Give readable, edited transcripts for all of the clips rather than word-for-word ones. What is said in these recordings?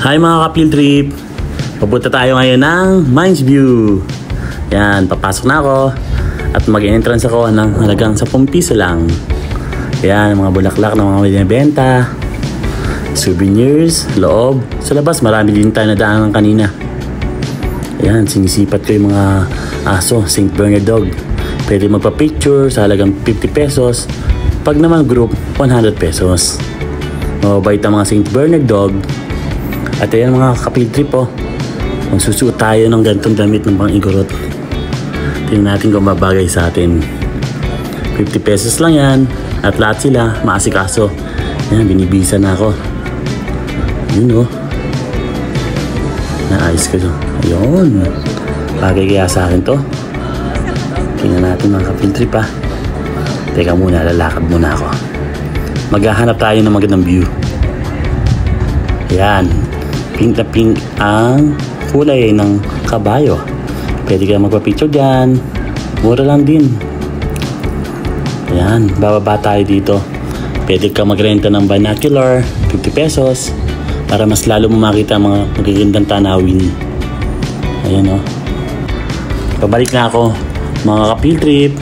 Hi mga ka-field trip! Papunta tayo ngayon ng Mines View. Yan, papasok na ako at mag-entrance ako ng halagang 10 piso lang. Yan, mga bulaklak na mga binibenta, souvenirs, loob. Sa labas, marami din tayo nadaanan kanina. Yan, sinisipat ko yung mga aso, St. Bernard dog. Pwede magpa-picture sa halagang 50 pesos. Pag naman group, 100 pesos. Mababait ang mga St. Bernard dog. At ayan mga ka-field trip magsusuot tayo ng ganitong damit ng pang-igorot. Tingnan natin kung mabagay sa atin. 50 pesos lang yan. At lahat sila maasikaso. Ayan, binibisa na ako. Yun naayos ko. Ayun. Bagay kaya sa akin to. Tingnan natin mga ka-field trip Teka muna, lalakad muna ako. Maghahanap tayo ng magandang view. Ayan. Pink na pink ang kulay ng kabayo. Pwede ka magpa-picture dyan. Mura lang din. Ayan, bababa tayo dito. Pwede ka magrenta ng binocular, 50 pesos. Para mas lalo mo makita ang mga magagandang tanawin. Ayan Pabalik na ako. Mga ka-field trip,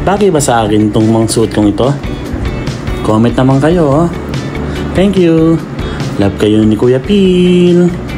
bagay ba sa akin itong mga suot kong ito? Comment naman kayo. Thank you. Love kayo ni Kuya Phil.